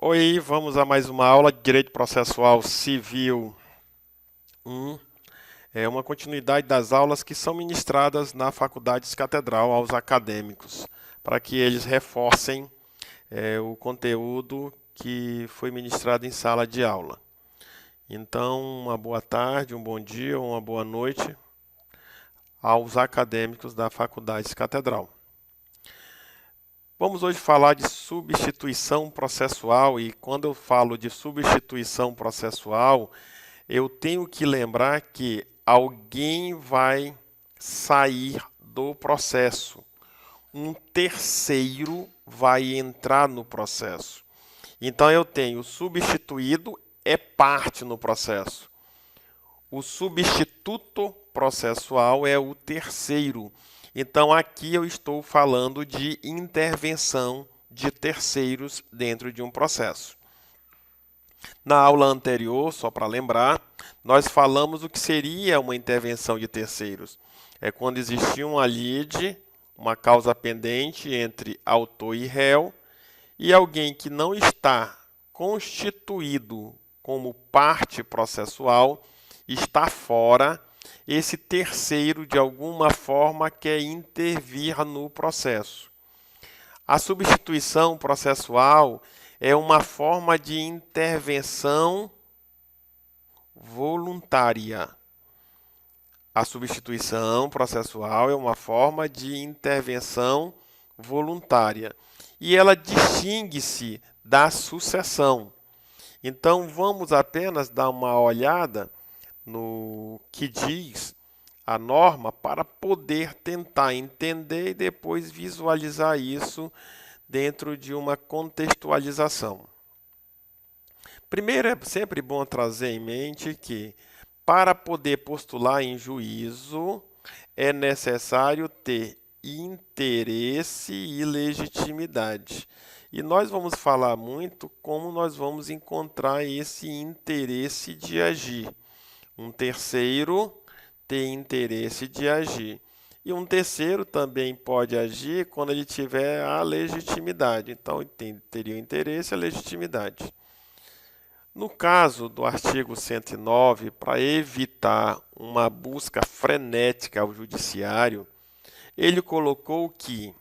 Oi, vamos a mais uma aula de Direito Processual Civil 1. É uma continuidade das aulas que são ministradas na Faculdade Catedral aos acadêmicos, para que eles reforcem o conteúdo que foi ministrado em sala de aula. Então, uma boa tarde, um bom dia ou uma boa noite aos acadêmicos da Faculdade Catedral. Vamos hoje falar de substituição processual e quando eu falo de substituição processual, eu tenho que lembrar que alguém vai sair do processo. Um terceiro vai entrar no processo. Então eu tenho o substituído é parte no processo. O substituto processual é o terceiro. Então, aqui eu estou falando de intervenção de terceiros dentro de um processo. Na aula anterior, só para lembrar, nós falamos o que seria uma intervenção de terceiros. É quando existia uma lide, uma causa pendente entre autor e réu, e alguém que não está constituído como parte processual está fora. Esse terceiro, de alguma forma, quer intervir no processo. A substituição processual é uma forma de intervenção voluntária. A substituição processual é uma forma de intervenção voluntária. E ela distingue-se da sucessão. Então, vamos apenas dar uma olhada no que diz a norma para poder tentar entender e depois visualizar isso dentro de uma contextualização. Primeiro, é sempre bom trazer em mente que, para poder postular em juízo, é necessário ter interesse e legitimidade. E nós vamos falar muito como nós vamos encontrar esse interesse de agir. Um terceiro tem interesse de agir. E um terceiro também pode agir quando ele tiver a legitimidade. Então, teria o interesse e a legitimidade. No caso do artigo 109, para evitar uma busca frenética ao judiciário, ele colocou que,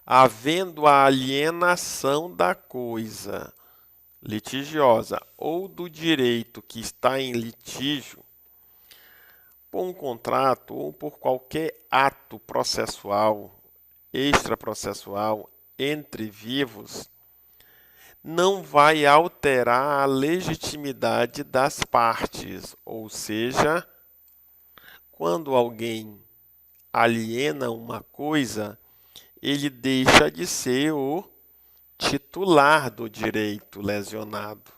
havendo a alienação da coisa litigiosa ou do direito que está em litígio, por um contrato ou por qualquer ato processual, extraprocessual, entre vivos, não vai alterar a legitimidade das partes, ou seja, quando alguém aliena uma coisa, ele deixa de ser o titular do direito lesionado.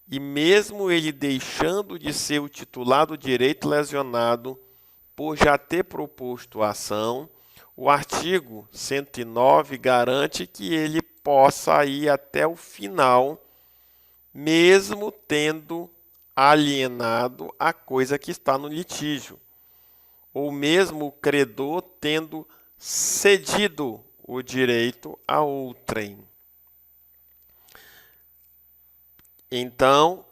E mesmo ele deixando de ser o titular do direito lesionado, por já ter proposto a ação, o artigo 109 garante que ele possa ir até o final, mesmo tendo alienado a coisa que está no litígio, ou mesmo o credor tendo cedido o direito a outrem. Então,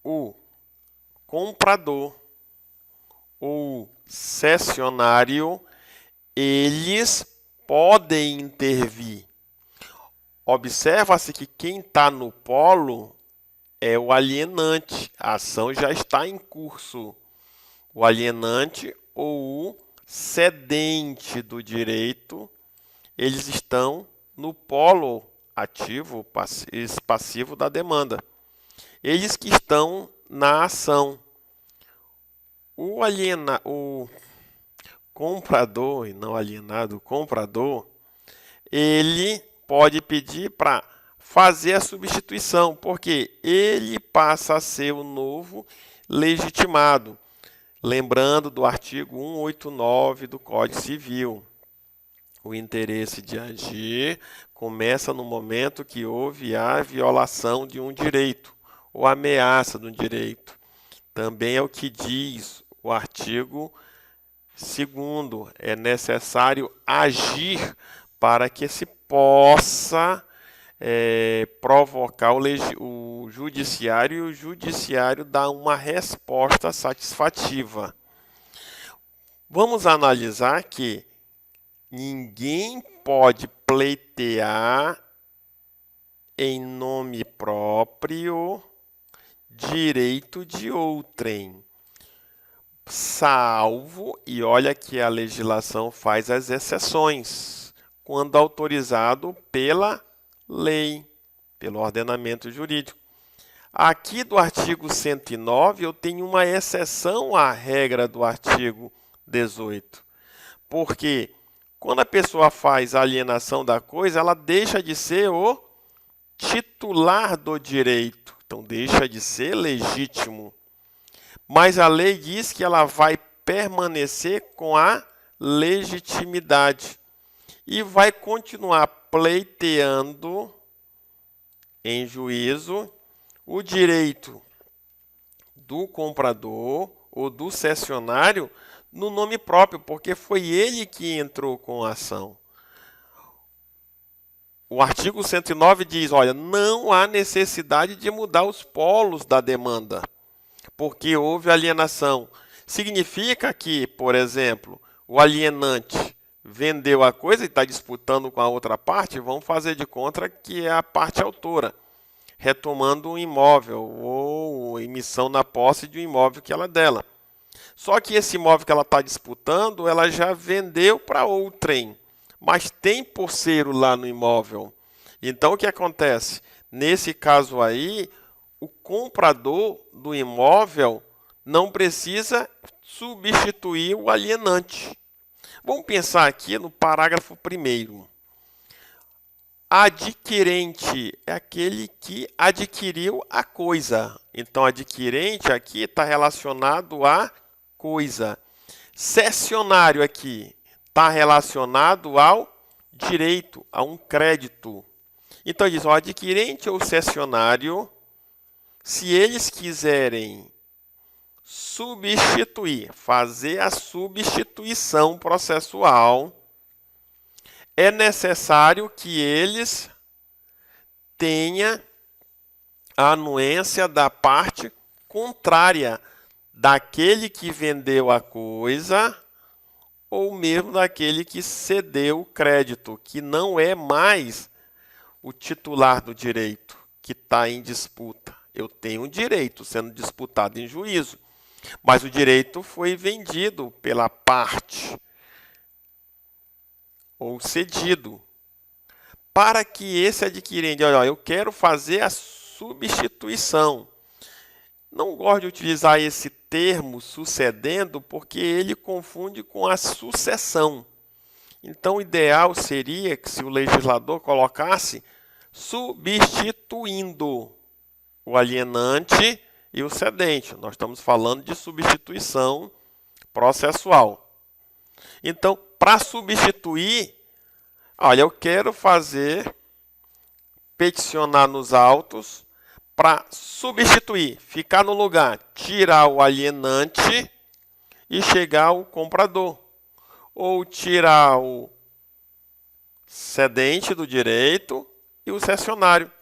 o comprador ou cessionário, eles podem intervir. Observa-se que quem está no polo é o alienante. A ação já está em curso. O alienante ou o cedente do direito, eles estão no polo ativo, passivo da demanda. Eles que estão na ação. O comprador, e não alienado, o comprador, ele pode pedir para fazer a substituição, porque ele passa a ser o novo legitimado. Lembrando do artigo 189 do Código Civil. O interesse de agir começa no momento que houve a violação de um direito ou ameaça de um direito. Também é o que diz o artigo 2º. É necessário agir para que se possa provocar o judiciário e o judiciário dar uma resposta satisfativa. Vamos analisar que ninguém pode pleitear em nome próprio direito de outrem, salvo, e olha que a legislação faz as exceções, quando autorizado pela lei, pelo ordenamento jurídico. Aqui do artigo 109, eu tenho uma exceção à regra do artigo 18. Porque quando a pessoa faz a alienação da coisa, ela deixa de ser o titular do direito. Então, deixa de ser legítimo. Mas a lei diz que ela vai permanecer com a legitimidade e vai continuar pleiteando em juízo o direito do comprador ou do cessionário no nome próprio, porque foi ele que entrou com a ação. O artigo 109 diz, olha, não há necessidade de mudar os polos da demanda, porque houve alienação. Significa que, por exemplo, o alienante vendeu a coisa e está disputando com a outra parte, vamos fazer de conta que é a parte autora, retomando um imóvel ou emissão na posse de um imóvel que ela é dela. Só que esse imóvel que ela está disputando, ela já vendeu para outrem, mas tem porceiro lá no imóvel. Então, o que acontece? Nesse caso aí, o comprador do imóvel não precisa substituir o alienante. Vamos pensar aqui no parágrafo 1º. Adquirente é aquele que adquiriu a coisa. Então, adquirente aqui está relacionado a coisa. Cessionário aqui está relacionado ao direito, a um crédito. Então, diz, o adquirente ou cessionário, se eles quiserem substituir, fazer a substituição processual, é necessário que eles tenham a anuência da parte contrária daquele que vendeu a coisa ou mesmo daquele que cedeu o crédito, que não é mais o titular do direito que está em disputa. Eu tenho um direito sendo disputado em juízo, mas o direito foi vendido pela parte ou cedido. Para que esse adquirente, olha, eu quero fazer a substituição. Não gosto de utilizar esse termo sucedendo porque ele confunde com a sucessão. Então, o ideal seria que se o legislador colocasse substituindo o alienante e o cedente. Nós estamos falando de substituição processual. Então, para substituir, olha, eu quero peticionar nos autos para substituir, ficar no lugar, tirar o alienante e chegar ao comprador. Ou tirar o cedente do direito e o cessionário.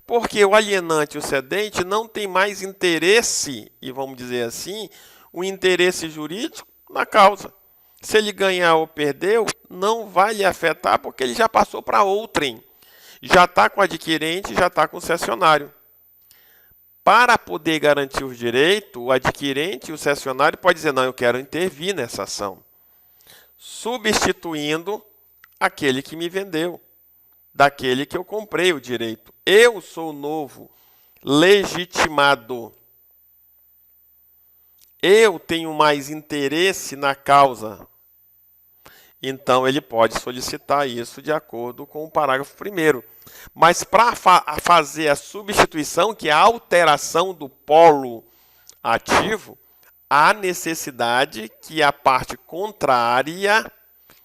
Porque o alienante e o cedente não tem mais interesse, e vamos dizer assim, o interesse jurídico na causa. Se ele ganhar ou perdeu, não vai lhe afetar porque ele já passou para outrem. Já está com o adquirente, já está com o cessionário. Para poder garantir os direitos, o adquirente e o cessionário pode dizer, não, eu quero intervir nessa ação, substituindo aquele que me vendeu, daquele que eu comprei o direito. Eu sou o novo legitimado. Eu tenho mais interesse na causa. Então, ele pode solicitar isso de acordo com o parágrafo 1º. Mas para fazer a substituição, que é a alteração do polo ativo, há necessidade que a parte contrária,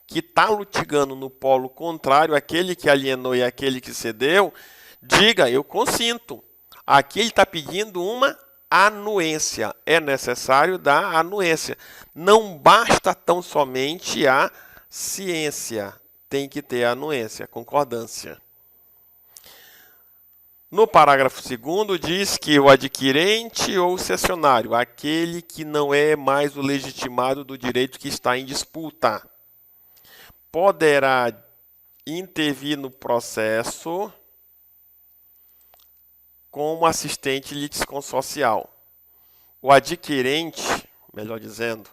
que está litigando no polo contrário, aquele que alienou e aquele que cedeu, diga, eu consinto. Aqui ele está pedindo uma anuência. É necessário dar anuência. Não basta tão somente a ciência. Tem que ter a anuência, a concordância. No parágrafo 2º diz que o adquirente ou cessionário, aquele que não é mais o legitimado do direito que está em disputa, poderá intervir no processo como assistente litisconsorcial. O adquirente, melhor dizendo,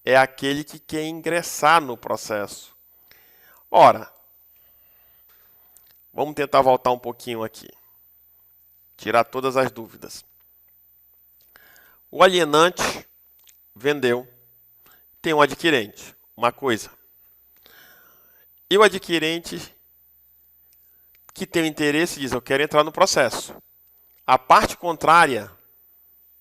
é aquele que quer ingressar no processo. Ora, vamos tentar voltar um pouquinho aqui. Tirar todas as dúvidas. O alienante vendeu, tem um adquirente, uma coisa. E o adquirente que tem o interesse diz, eu quero entrar no processo. A parte contrária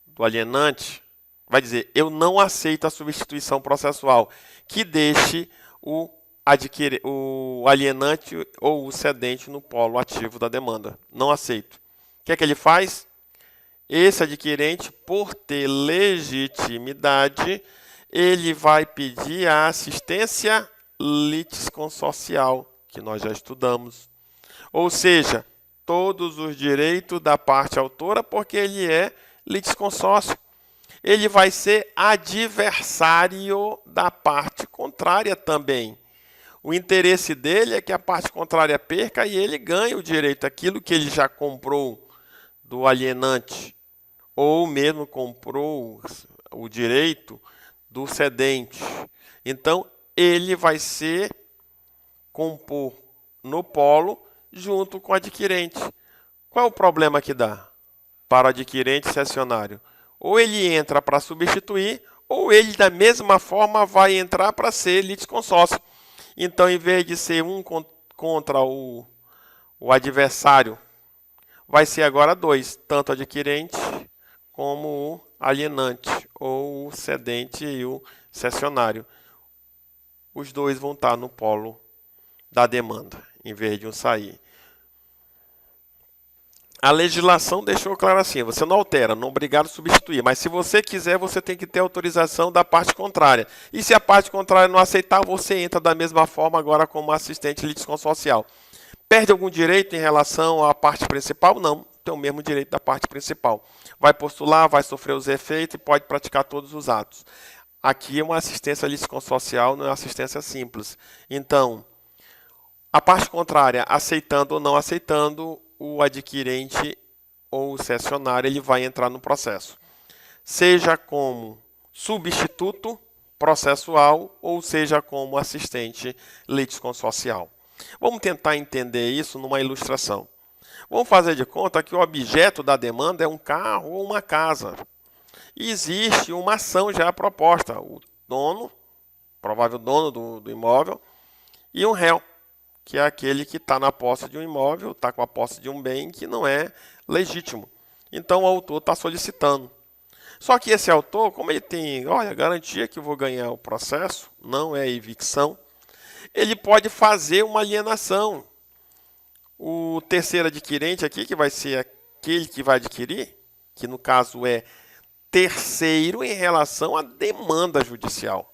do alienante vai dizer, eu não aceito a substituição processual, que deixe o alienante ou o cedente no polo ativo da demanda. Não aceito. O que é que ele faz? Esse adquirente, por ter legitimidade, ele vai pedir a assistência litisconsorcial, que nós já estudamos. Ou seja, todos os direitos da parte autora, porque ele é litisconsórcio. Ele vai ser adversário da parte contrária também. O interesse dele é que a parte contrária perca e ele ganhe o direito, aquilo que ele já comprou do alienante, ou mesmo comprou o direito do cedente. Então, ele vai ser compor no polo junto com o adquirente. Qual é o problema que dá para o adquirente cessionário? Ou ele entra para substituir, ou ele, da mesma forma, vai entrar para ser litisconsórcio. Então, em vez de ser um contra o adversário, vai ser agora dois, tanto o adquirente como o alienante, ou o cedente e o cessionário. Os dois vão estar no polo da demanda, em vez de um sair. A legislação deixou claro assim, você não altera, não é obrigado a substituir, mas se você quiser, você tem que ter autorização da parte contrária. E se a parte contrária não aceitar, você entra da mesma forma agora como assistente litisconsorcial. Perde algum direito em relação à parte principal? Não, tem o mesmo direito da parte principal. Vai postular, vai sofrer os efeitos e pode praticar todos os atos. Aqui é uma assistência litisconsorcial, não é uma assistência simples. Então, a parte contrária, aceitando ou não aceitando, o adquirente ou o cessionário ele vai entrar no processo. Seja como substituto processual ou seja como assistente litisconsorcial. Vamos tentar entender isso numa ilustração. Vamos fazer de conta que o objeto da demanda é um carro ou uma casa. E existe uma ação já proposta, o dono, provável dono do imóvel, e um réu, que é aquele que está na posse de um imóvel, está com a posse de um bem que não é legítimo. Então o autor está solicitando. Só que esse autor, como ele tem, olha, garantia que eu vou ganhar o processo, não é evicção, ele pode fazer uma alienação. O terceiro adquirente aqui, que vai ser aquele que vai adquirir, que no caso é terceiro em relação à demanda judicial.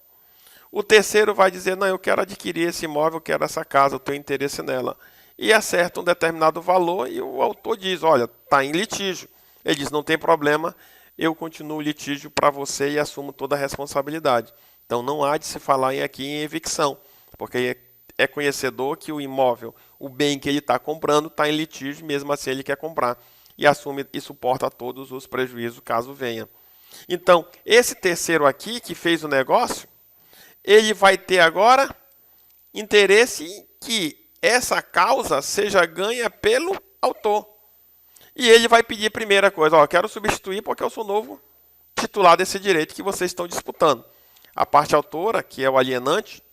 O terceiro vai dizer, não, eu quero adquirir esse imóvel, eu quero essa casa, eu tenho interesse nela. E acerta um determinado valor e o autor diz, olha, está em litígio. Ele diz, não tem problema, eu continuo o litígio para você e assumo toda a responsabilidade. Então não há de se falar aqui em evicção, porque é conhecedor que o imóvel, o bem que ele está comprando, está em litígio, mesmo assim ele quer comprar. E assume e suporta todos os prejuízos caso venha. Então, esse terceiro aqui, que fez o negócio, ele vai ter agora interesse em que essa causa seja ganha pelo autor. E ele vai pedir a primeira coisa, ó, quero substituir porque eu sou novo titular desse direito que vocês estão disputando. A parte autora, que é o alienante,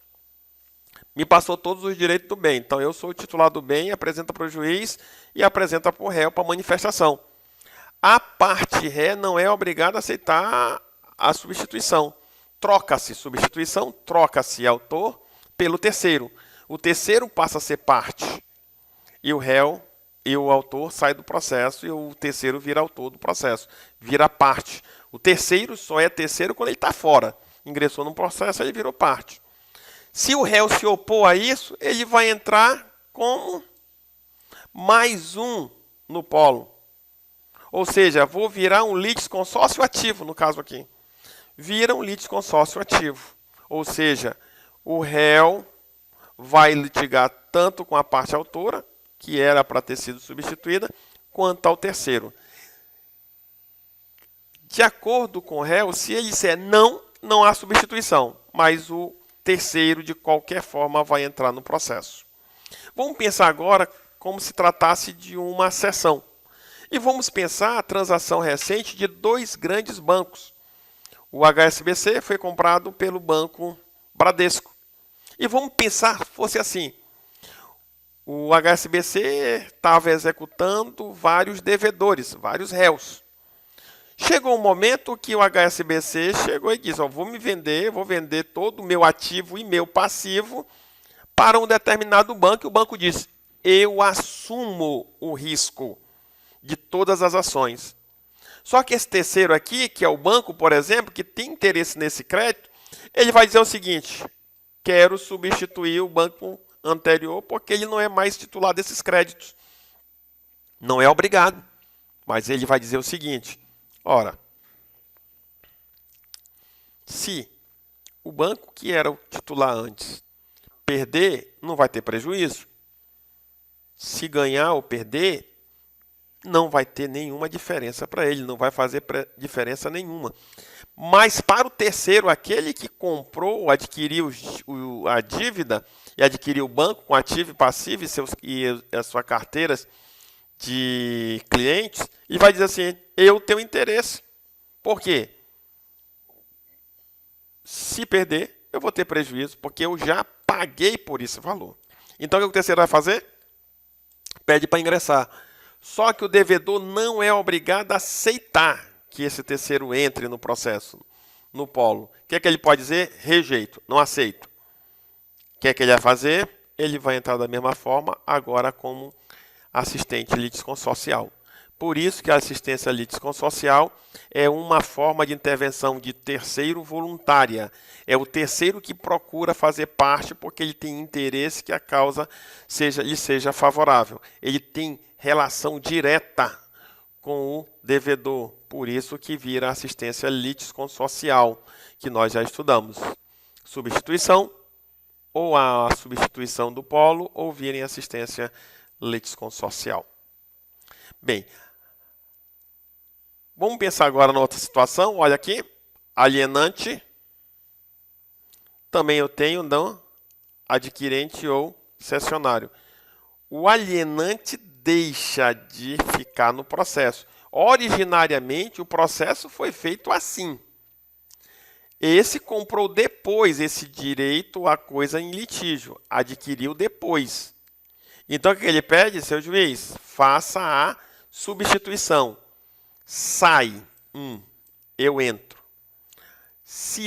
me passou todos os direitos do bem. Então eu sou o titular do bem, apresenta para o juiz e apresenta para o réu para manifestação. A parte ré não é obrigada a aceitar a substituição. Troca-se substituição, troca-se autor pelo terceiro. O terceiro passa a ser parte. E o réu e o autor saem do processo e o terceiro vira autor do processo. Vira parte. O terceiro só é terceiro quando ele está fora. Ingressou no processo, ele virou parte. Se o réu se opor a isso, ele vai entrar como mais um no polo. Ou seja, vou virar um litisconsórcio ativo, no caso aqui. Vira um litisconsórcio ativo. Ou seja, o réu vai litigar tanto com a parte autora, que era para ter sido substituída, quanto ao terceiro. De acordo com o réu, se ele disser não, não há substituição, mas o terceiro, de qualquer forma, vai entrar no processo. Vamos pensar agora como se tratasse de uma cessão. E vamos pensar a transação recente de dois grandes bancos. O HSBC foi comprado pelo Banco Bradesco. E vamos pensar, fosse assim, o HSBC estava executando vários devedores, vários réus. Chegou um momento que o HSBC chegou e disse, vou vender todo o meu ativo e meu passivo para um determinado banco. E o banco disse, eu assumo o risco de todas as ações. Só que esse terceiro aqui, que é o banco, por exemplo, que tem interesse nesse crédito, ele vai dizer o seguinte, quero substituir o banco anterior porque ele não é mais titular desses créditos. Não é obrigado, mas ele vai dizer o seguinte, ora, se o banco que era o titular antes perder, não vai ter prejuízo. Se ganhar ou perder, não vai ter nenhuma diferença para ele, não vai fazer diferença nenhuma. Mas para o terceiro, aquele que comprou, adquiriu a dívida e adquiriu o banco com ativo e passivo e as suas carteiras de clientes, ele vai dizer assim, eu tenho interesse. Por quê? Se perder, eu vou ter prejuízo, porque eu já paguei por esse valor. Então, o que o terceiro vai fazer? Pede para ingressar. Só que o devedor não é obrigado a aceitar que esse terceiro entre no processo, no polo. O que é que ele pode dizer? Rejeito, não aceito. O que é que ele vai fazer? Ele vai entrar da mesma forma, agora como assistente litisconsorcial. Por isso que a assistência litisconsorcial é uma forma de intervenção de terceiro voluntária. É o terceiro que procura fazer parte porque ele tem interesse que a causa lhe seja favorável. Ele tem relação direta com o devedor. Por isso que vira assistência litisconsorcial, que nós já estudamos. Substituição, ou a substituição do polo, ou virem assistência litisconsorcial. Bem, vamos pensar agora na outra situação. Olha aqui, alienante. Também eu tenho não adquirente ou cessionário. O alienante deixa de ficar no processo. Originariamente, o processo foi feito assim. Esse comprou depois esse direito à coisa em litígio, adquiriu depois. Então, o que ele pede, seu juiz? Faça a substituição. Sai, eu entro. Se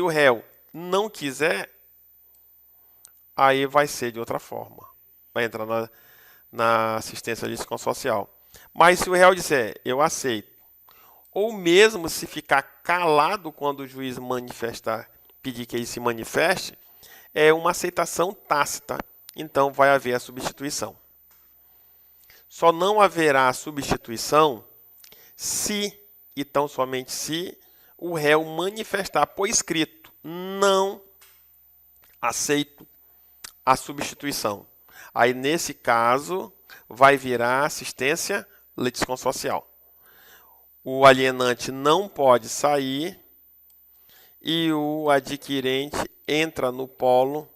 o réu não quiser, aí vai ser de outra forma. Vai entrar na assistência litisconsorcial. Mas se o réu disser, eu aceito, ou mesmo se ficar calado quando o juiz pedir que ele se manifeste, é uma aceitação tácita. Então, vai haver a substituição. Só não haverá substituição se, e tão somente se, o réu manifestar por escrito, não aceito a substituição. Aí, nesse caso, vai virar assistência litisconsorcial. O alienante não pode sair e o adquirente entra no polo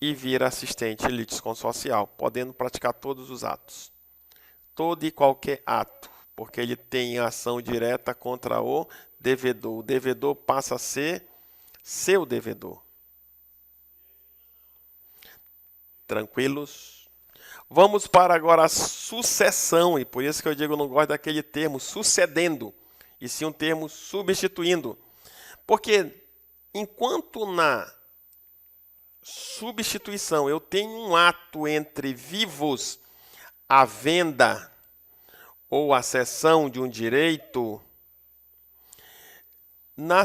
e vira assistente litisconsorcial, podendo praticar todos os atos. Todo e qualquer ato, porque ele tem ação direta contra o devedor. O devedor passa a ser seu devedor. Tranquilos? Vamos para agora a sucessão, e por isso que eu digo que eu não gosto daquele termo sucedendo, e sim um termo substituindo. Porque enquanto na substituição eu tenho um ato entre vivos, a venda ou a cessão de um direito, na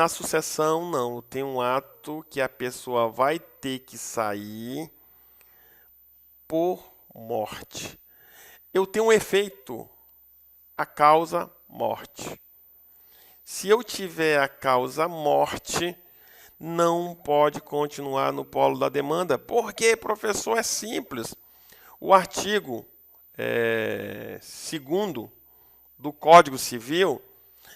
sucessão não, tem um ato que a pessoa vai ter que sair por morte. Eu tenho um efeito, a causa morte. Se eu tiver a causa morte, não pode continuar no polo da demanda. Por quê, professor? É simples. O artigo 2º do Código Civil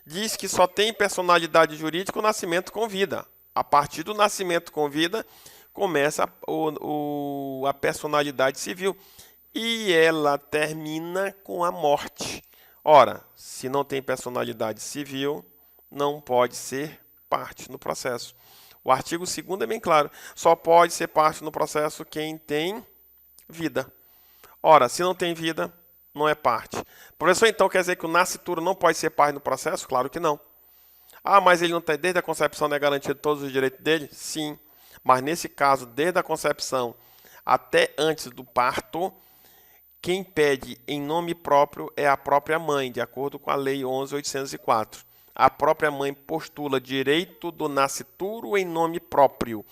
diz que só tem personalidade jurídica o nascimento com vida. A partir do nascimento com vida, começa a personalidade civil. E ela termina com a morte. Ora, se não tem personalidade civil, não pode ser parte no processo. O artigo 2º é bem claro. Só pode ser parte no processo quem tem vida. Ora, se não tem vida, não é parte. Professor, então quer dizer que o nascituro não pode ser parte no processo? Claro que não. Ah, mas ele não tem, desde a concepção, não é garantido todos os direitos dele? Sim. Mas nesse caso, desde a concepção até antes do parto, quem pede em nome próprio é a própria mãe, de acordo com a Lei 11.804. A própria mãe postula direito do nascituro em nome próprio.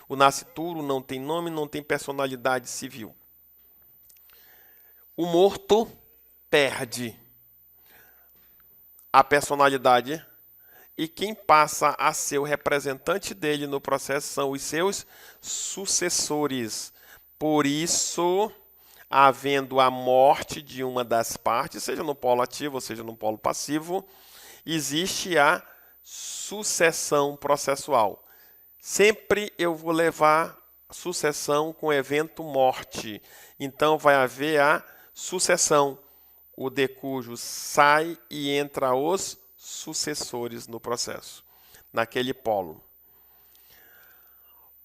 O nascituro não tem nome, não tem personalidade civil. O morto perde a personalidade e quem passa a ser o representante dele no processo são os seus sucessores. Por isso, havendo a morte de uma das partes, seja no polo ativo ou seja no polo passivo, existe a sucessão processual. Sempre eu vou levar sucessão com evento morte. Então, vai haver a sucessão. O de cujo sai e entra os sucessores no processo, naquele polo.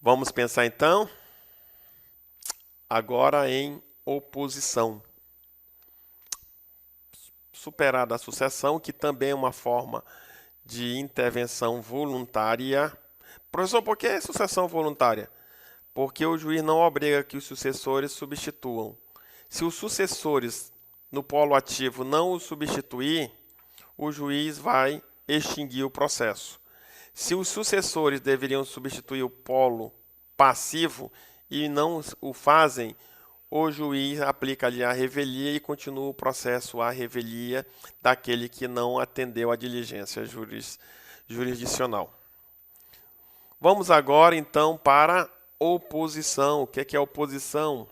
Vamos pensar, então, agora em oposição. Superada a sucessão, que também é uma forma de intervenção voluntária. Professor, por que sucessão voluntária? Porque o juiz não obriga que os sucessores substituam. Se os sucessores no polo ativo não o substituir, o juiz vai extinguir o processo. Se os sucessores deveriam substituir o polo passivo e não o fazem, o juiz aplica-lhe a revelia e continua o processo à revelia daquele que não atendeu à diligência jurisdicional. Vamos agora, então, para oposição. O que é oposição?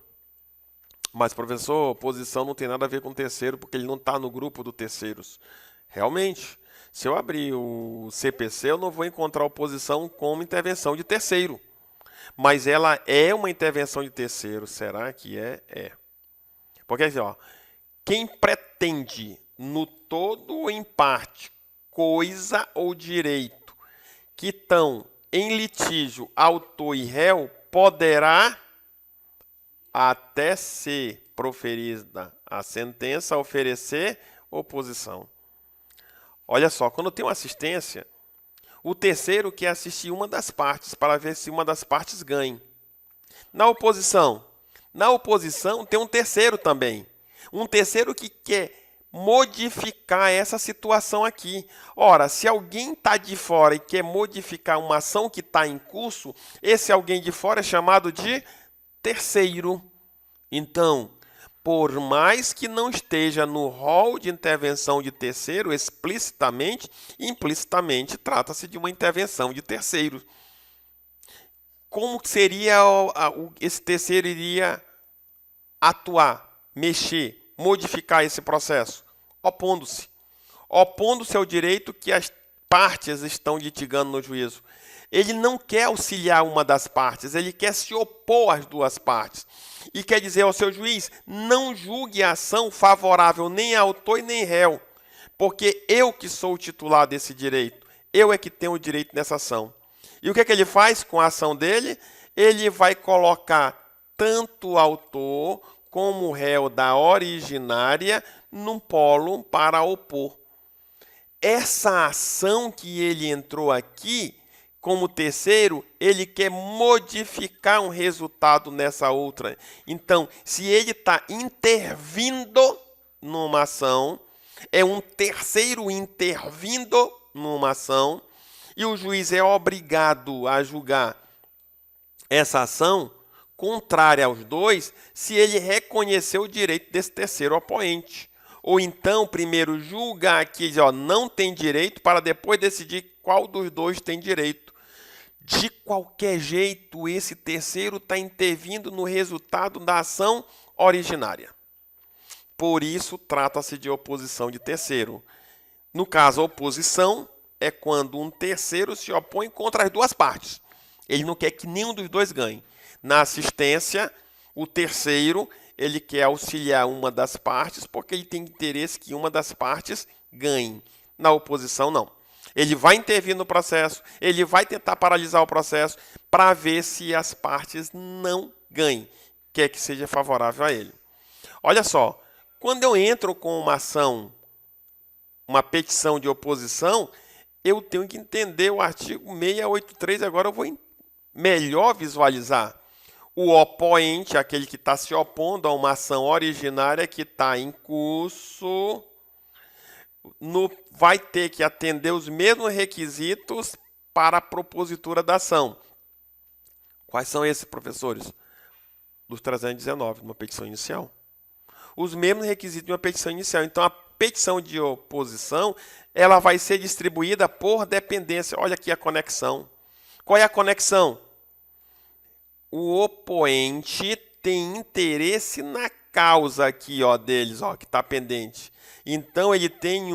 Mas, professor, oposição não tem nada a ver com terceiro, porque ele não está no grupo do terceiros. Realmente, se eu abrir o CPC, eu não vou encontrar oposição como intervenção de terceiro. Mas ela é uma intervenção de terceiro. Será que é? É. Porque assim, ó, quem pretende no todo ou em parte coisa ou direito que estão em litígio autor e réu, poderá, até ser proferida a sentença, oferecer oposição. Olha só, quando tem uma assistência, o terceiro quer assistir uma das partes para ver se uma das partes ganha. Na oposição tem um terceiro também. Um terceiro que quer modificar essa situação aqui. Ora, se alguém está de fora e quer modificar uma ação que está em curso, esse alguém de fora é chamado de terceiro. Então, por mais que não esteja no rol de intervenção de terceiro explicitamente, implicitamente trata-se de uma intervenção de terceiro. Como seria esse terceiro iria atuar, mexer, modificar esse processo? Opondo-se. Opondo-se ao direito que as partes estão litigando no juízo. Ele não quer auxiliar uma das partes, ele quer se opor às duas partes. E quer dizer ao seu juiz, não julgue a ação favorável nem a autor e nem réu, porque eu que sou o titular desse direito, eu é que tenho o direito nessa ação. E o que é que ele faz com a ação dele? Ele vai colocar tanto o autor como o réu da originária num polo para opor. Essa ação que ele entrou aqui, como terceiro, ele quer modificar um resultado nessa outra. Então, se ele está intervindo numa ação, é um terceiro intervindo numa ação, e o juiz é obrigado a julgar essa ação contrária aos dois se ele reconhecer o direito desse terceiro oponente. Ou então, primeiro julgar que não tem direito para depois decidir qual dos dois tem direito. De qualquer jeito, esse terceiro está intervindo no resultado da ação originária. Por isso, trata-se de oposição de terceiro. No caso, a oposição é quando um terceiro se opõe contra as duas partes. Ele não quer que nenhum dos dois ganhe. Na assistência, o terceiro ele quer auxiliar uma das partes porque ele tem interesse que uma das partes ganhe. Na oposição, não. Ele vai intervir no processo, ele vai tentar paralisar o processo para ver se as partes não ganhem, quer que seja favorável a ele. Olha só, quando eu entro com uma ação, uma petição de oposição, eu tenho que entender o artigo 683, agora eu vou melhor visualizar. O oponente, aquele que está se opondo a uma ação originária que está em curso, vai ter que atender os mesmos requisitos para a propositura da ação. Quais são esses, professores? Dos 319, uma petição inicial. Os mesmos requisitos de uma petição inicial. Então, a petição de oposição ela vai ser distribuída por dependência. Olha aqui a conexão. Qual é a conexão? O oponente tem interesse na causa aqui, deles, que está pendente. Então, ele tem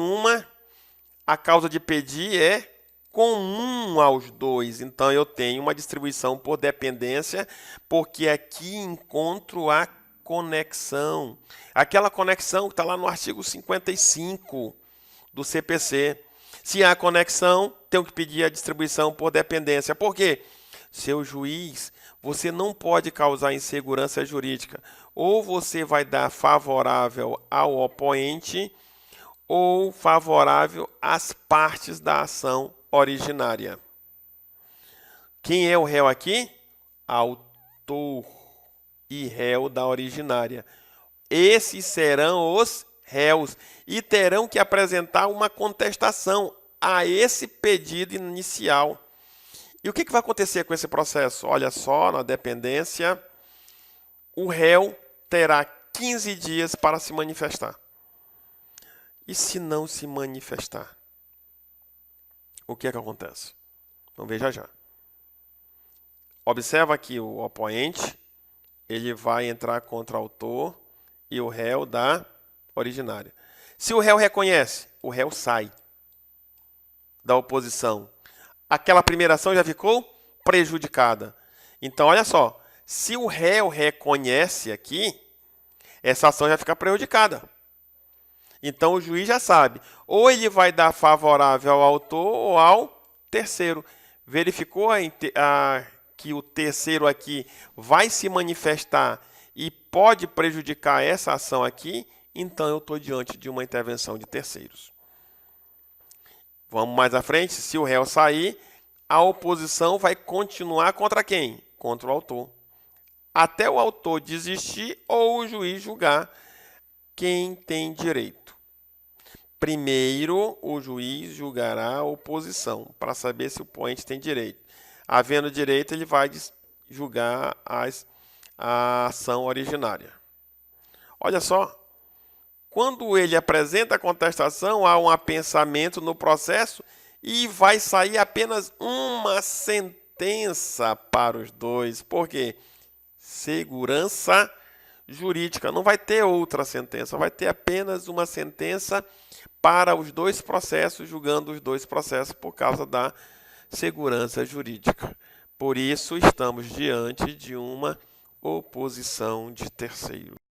a causa de pedir é comum aos dois. Então, eu tenho uma distribuição por dependência, porque aqui encontro a conexão. Aquela conexão que está lá no artigo 55 do CPC. Se há conexão, tenho que pedir a distribuição por dependência. Por quê? Seu juiz, você não pode causar insegurança jurídica. Ou você vai dar favorável ao oponente ou favorável às partes da ação originária. Quem é o réu aqui? Autor e réu da originária. Esses serão os réus e terão que apresentar uma contestação a esse pedido inicial. E o que vai acontecer com esse processo? Olha só, na dependência, o réu terá 15 dias para se manifestar. E se não se manifestar? O que acontece? Vamos ver já. Observa que o oponente ele vai entrar contra o autor e o réu da originária. Se o réu reconhece, o réu sai da oposição. Aquela primeira ação já ficou prejudicada. Então, olha só, se o réu reconhece aqui, essa ação já fica prejudicada. Então, o juiz já sabe, ou ele vai dar favorável ao autor ou ao terceiro. Verificou que o terceiro aqui vai se manifestar e pode prejudicar essa ação aqui, então eu estou diante de uma intervenção de terceiros. Vamos mais à frente, se o réu sair, a oposição vai continuar contra quem? Contra o autor. Até o autor desistir ou o juiz julgar quem tem direito. Primeiro, o juiz julgará a oposição para saber se o oponente tem direito. Havendo direito, ele vai julgar a ação originária. Olha só. Quando ele apresenta a contestação, há um apensamento no processo e vai sair apenas uma sentença para os dois. Por quê? Segurança jurídica. Não vai ter outra sentença, vai ter apenas uma sentença para os dois processos, julgando os dois processos por causa da segurança jurídica. Por isso, estamos diante de uma oposição de terceiro.